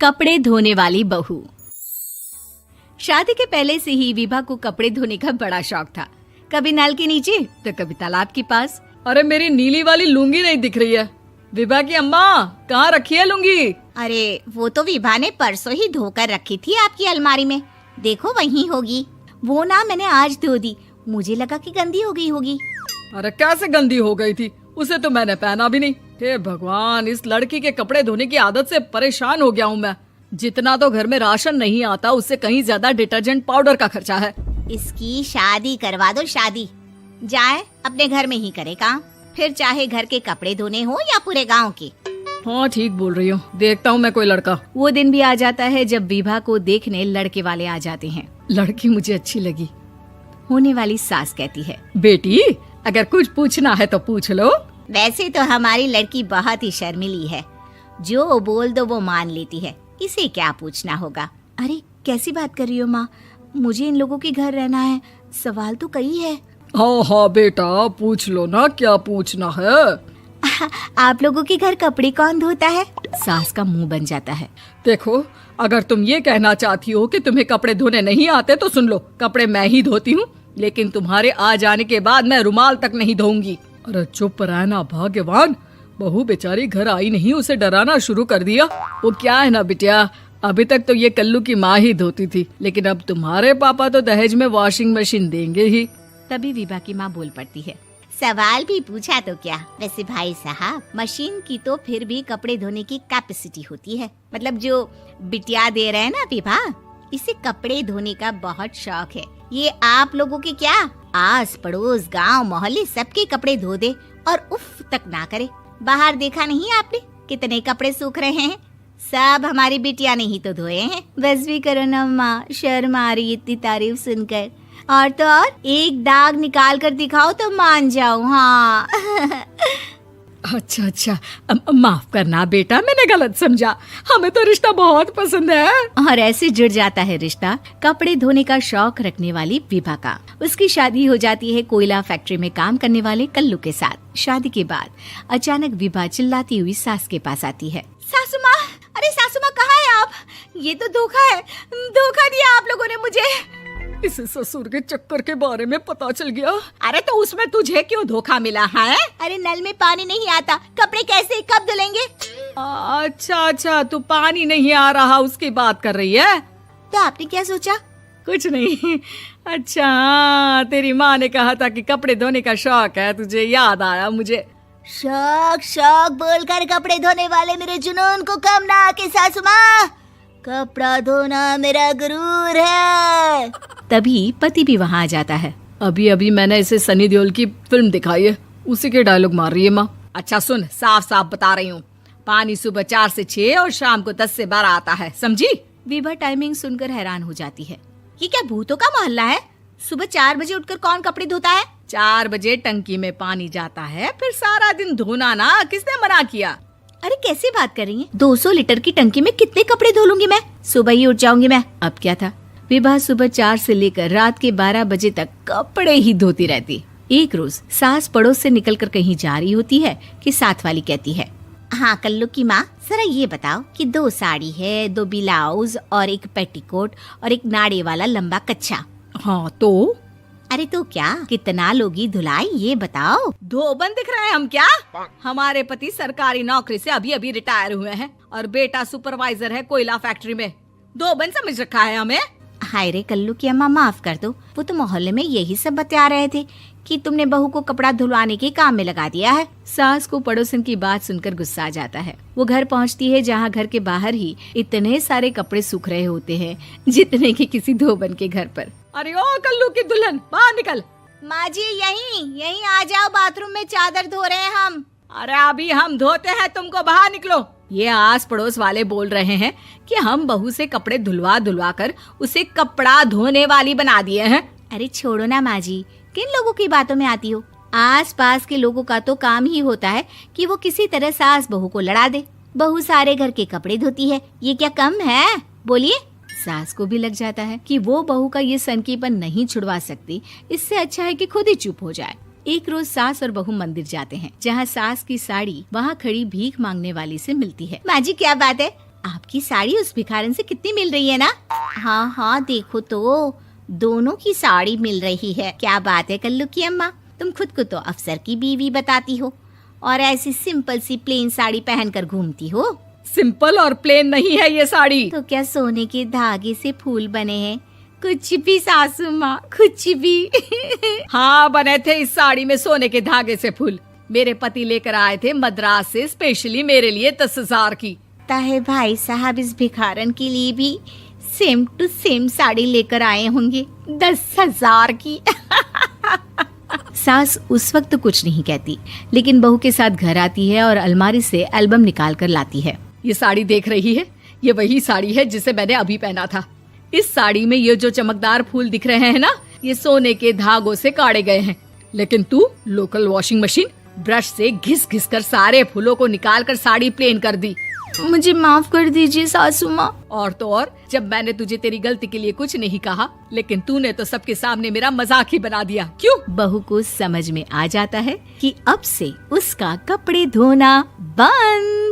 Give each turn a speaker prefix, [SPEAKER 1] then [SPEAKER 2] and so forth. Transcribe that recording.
[SPEAKER 1] कपड़े धोने वाली बहू। शादी के पहले से ही विभा को कपड़े धोने का बड़ा शौक था। कभी नल के नीचे तो कभी तालाब के पास।
[SPEAKER 2] अरे मेरी नीली वाली लुंगी नहीं दिख रही है। विभा की अम्मा, कहाँ रखी है लुंगी?
[SPEAKER 3] अरे वो तो विभा ने परसों ही धोकर रखी थी आपकी अलमारी में, देखो वहीं होगी। वो ना मैंने आज धो दी, मुझे लगा कि गंदी हो गई होगी।
[SPEAKER 2] अरे कैसे गंदी हो गई थी? उसे तो मैंने पहना भी नहीं। हे भगवान, इस लड़की के कपड़े धोने की आदत से परेशान हो गया हूँ मैं। जितना तो घर में राशन नहीं आता, उससे कहीं ज्यादा डिटर्जेंट पाउडर का खर्चा है।
[SPEAKER 3] इसकी शादी करवा दो, शादी। जाए अपने घर में ही करे काम, फिर चाहे घर के कपड़े धोने हो या पूरे गांव के।
[SPEAKER 2] हाँ ठीक बोल रही हो, देखता हूँ मैं कोई लड़का।
[SPEAKER 1] वो दिन भी आ जाता है जब विभा को देखने लड़के वाले आ जाते हैं।
[SPEAKER 2] लड़की मुझे अच्छी लगी।
[SPEAKER 1] होने वाली सास कहती है,
[SPEAKER 2] बेटी अगर कुछ पूछना है तो पूछ लो।
[SPEAKER 3] वैसे तो हमारी लड़की बहुत ही शर्मीली है, जो बोल दो वो मान लेती है, इसे क्या पूछना होगा।
[SPEAKER 1] अरे कैसी बात कर रही हो माँ, मुझे इन लोगों के घर रहना है, सवाल तो कई है।
[SPEAKER 2] हाँ हाँ बेटा, पूछ लो ना, क्या पूछना है।
[SPEAKER 1] आप लोगों के घर कपड़े कौन धोता है? सास का मुंह बन जाता है।
[SPEAKER 2] देखो, अगर तुम ये कहना चाहती हो कि तुम्हें कपड़े धोने नहीं आते तो सुन लो, कपड़े मैं ही धोती हूँ, लेकिन तुम्हारे आ जाने के बाद मैं रुमाल तक नहीं धोऊंगी। अरे चुप रहना भाग्यवान, बहू बेचारी घर आई नहीं, उसे डराना शुरू कर दिया। वो क्या है ना बिटिया, अभी तक तो ये कल्लू की माँ ही धोती थी, लेकिन अब तुम्हारे पापा तो दहेज में वॉशिंग मशीन देंगे ही।
[SPEAKER 1] तभी विभा की माँ बोल पड़ती है,
[SPEAKER 3] सवाल भी पूछा तो क्या। वैसे भाई साहब, मशीन की तो फिर भी कपड़े धोने की कैपेसिटी होती है। मतलब जो बिटिया दे रहे हैं ना विभा, इसे कपड़े धोने का बहुत शौक है। ये आप लोगों के क्या, आस पड़ोस गांव मोहल्ले सबके कपड़े धो दे और उफ तक ना करे। बाहर देखा नहीं आपने कितने कपड़े सूख रहे हैं? सब हमारी बिटिया ने ही तो धोए हैं।
[SPEAKER 1] बस भी करो ना माँ, शर्म आ रही इतनी तारीफ सुनकर। और तो और एक दाग निकाल कर दिखाओ तो मान जाऊँ। हाँ
[SPEAKER 2] अच्छा, माफ करना बेटा, मैंने गलत समझा। हमें तो रिश्ता बहुत पसंद है।
[SPEAKER 1] और ऐसे जुड़ जाता है रिश्ता कपड़े धोने का शौक रखने वाली विभा का। उसकी शादी हो जाती है कोयला फैक्ट्री में काम करने वाले कल्लू के साथ। शादी के बाद अचानक विभा चिल्लाती हुई सास के पास आती है।
[SPEAKER 3] सासू माँ, अरे सासू माँ कहाँ है आप? ये तो धोखा है, धोखा दिया आप लोगों ने मुझे।
[SPEAKER 2] इसे ससुर के चक्कर के बारे में पता चल गया।
[SPEAKER 3] अरे तो उसमें तुझे क्यों धोखा मिला है? अरे नल में पानी नहीं आता, कपड़े कैसे कब धुलेंगे?
[SPEAKER 2] अच्छा, तू पानी नहीं आ रहा उसकी बात कर रही है।
[SPEAKER 3] तो आपने क्या सोचा?
[SPEAKER 2] कुछ नहीं। अच्छा, तेरी माँ ने कहा था कि कपड़े धोने का शौक है तुझे, याद आया मुझे।
[SPEAKER 3] शौक बोलकर कपड़े धोने वाले मेरे जुनून को कम ना आके सासू माँ, कपड़ा धोना मेरा गुरूर है।
[SPEAKER 1] तभी पति भी वहाँ आ जाता है।
[SPEAKER 2] अभी मैंने इसे सनी देओल की फिल्म दिखाई है, उसी के डायलॉग मार रही है माँ। अच्छा सुन, साफ साफ बता रही हूँ, पानी सुबह 4 से 6 और शाम को 10 से 12 आता है, समझी?
[SPEAKER 1] विभा टाइमिंग सुनकर हैरान हो जाती है।
[SPEAKER 3] ये क्या भूतों का मोहल्ला है? सुबह 4 बजे उठकर कौन कपड़े धोता है?
[SPEAKER 2] 4 बजे टंकी में पानी जाता है, फिर सारा दिन धोना ना, किसने मना किया?
[SPEAKER 1] अरे कैसी बात कर रही हैं? 200 लीटर की टंकी में कितने कपड़े धो लूंगी मैं? सुबह ही उठ जाऊंगी मैं। अब क्या था, विभा सुबह 4 से लेकर रात के 12 बजे तक कपड़े ही धोती रहती। एक रोज सास पड़ोस से निकलकर कहीं जा रही होती है कि साथ वाली कहती है,
[SPEAKER 3] हाँ कल्लू की माँ, जरा ये बताओ कि 2 साड़ी है, 2 ब्लाउज और एक पेटीकोट और एक नाड़े वाला लंबा कच्छा।
[SPEAKER 2] हाँ तो?
[SPEAKER 3] अरे तो क्या, कितना लोगी धुलाई ये बताओ।
[SPEAKER 2] धोबन दिख रहे हैं हम क्या? हमारे पति सरकारी नौकरी से अभी रिटायर हुए हैं और बेटा सुपरवाइजर है कोयला फैक्ट्री में। धोबन समझ रखा है हमें?
[SPEAKER 3] हाय रे कल्लू की अम्मा, माफ कर दो, वो तो मोहल्ले में यही सब बता रहे थे कि तुमने बहू को कपड़ा धुलवाने के काम में लगा दिया है।
[SPEAKER 1] सास को पड़ोसन की बात सुनकर गुस्सा आ जाता है। वो घर पहुंचती है जहां घर के बाहर ही इतने सारे कपड़े सूख रहे होते हैं जितने कि किसी धोबन के घर पर।
[SPEAKER 2] अरे ओ कल्लू की दुल्हन, बाहर निकल।
[SPEAKER 3] माँ जी यहीं आ जाओ, बाथरूम में चादर धो रहे हैं हम।
[SPEAKER 2] अरे अभी हम धोते हैं, तुमको बाहर निकलो। ये आस पड़ोस वाले बोल रहे हैं कि हम बहू से कपड़े धुलवा कर उसे कपड़ा धोने वाली बना दिए हैं।
[SPEAKER 3] अरे छोड़ो ना माँ जी, किन लोगों की बातों में आती हो? आस पास के लोगों का तो काम ही होता है कि वो किसी तरह सास बहू को लड़ा दे। बहू सारे घर के कपड़े धोती है, ये क्या कम है? बोलिए।
[SPEAKER 1] सास को भी लग जाता है कि वो बहू का ये सनकीपन नहीं छुड़वा सकती, इससे अच्छा है कि खुद ही चुप हो जाए। एक रोज सास और बहू मंदिर जाते हैं, जहाँ सास की साड़ी वहाँ खड़ी भीख मांगने वाली से मिलती है।
[SPEAKER 3] माँ जी क्या बात है, आपकी साड़ी उस भिखारन से कितनी मिल रही है ना? हाँ हाँ देखो तो, दोनों की साड़ी मिल रही है। क्या बात है कल्लू की अम्मा, तुम खुद को तो अफसर की बीवी बताती हो और ऐसी सिंपल सी प्लेन साड़ी पहनकर घूमती हो।
[SPEAKER 2] सिंपल और प्लेन नहीं है ये साड़ी।
[SPEAKER 3] तो क्या सोने के धागे से फूल बने हैं? कुछ भी सासू माँ, कुछ भी।
[SPEAKER 2] हाँ बने थे इस साड़ी में सोने के धागे से फूल। मेरे पति लेकर आए थे मद्रास से स्पेशली मेरे लिए 10,000 की।
[SPEAKER 3] ताहे भाई साहब इस भिखारन के लिए भी सेम टू सेम साड़ी लेकर आए होंगे 10,000 की।
[SPEAKER 1] सास उस वक्त तो कुछ नहीं कहती, लेकिन बहू के साथ घर आती है और अलमारी से एल्बम निकाल कर लाती है।
[SPEAKER 2] ये साड़ी देख रही है, ये वही साड़ी है जिसे मैंने अभी पहना था। इस साड़ी में ये जो चमकदार फूल दिख रहे हैं ना, ये सोने के धागों से काढ़े गए हैं। लेकिन तू लोकल वॉशिंग मशीन ब्रश से घिस घिस कर सारे फूलों को निकाल कर साड़ी प्लेन कर दी।
[SPEAKER 1] मुझे माफ कर दीजिए सासू माँ।
[SPEAKER 2] और तो और, जब मैंने तुझे तेरी गलती के लिए कुछ नहीं कहा, लेकिन तूने तो सबके सामने मेरा मजाक ही बना दिया। क्यों?
[SPEAKER 1] बहू को समझ में आ जाता है कि अब से उसका कपड़े धोना बंद।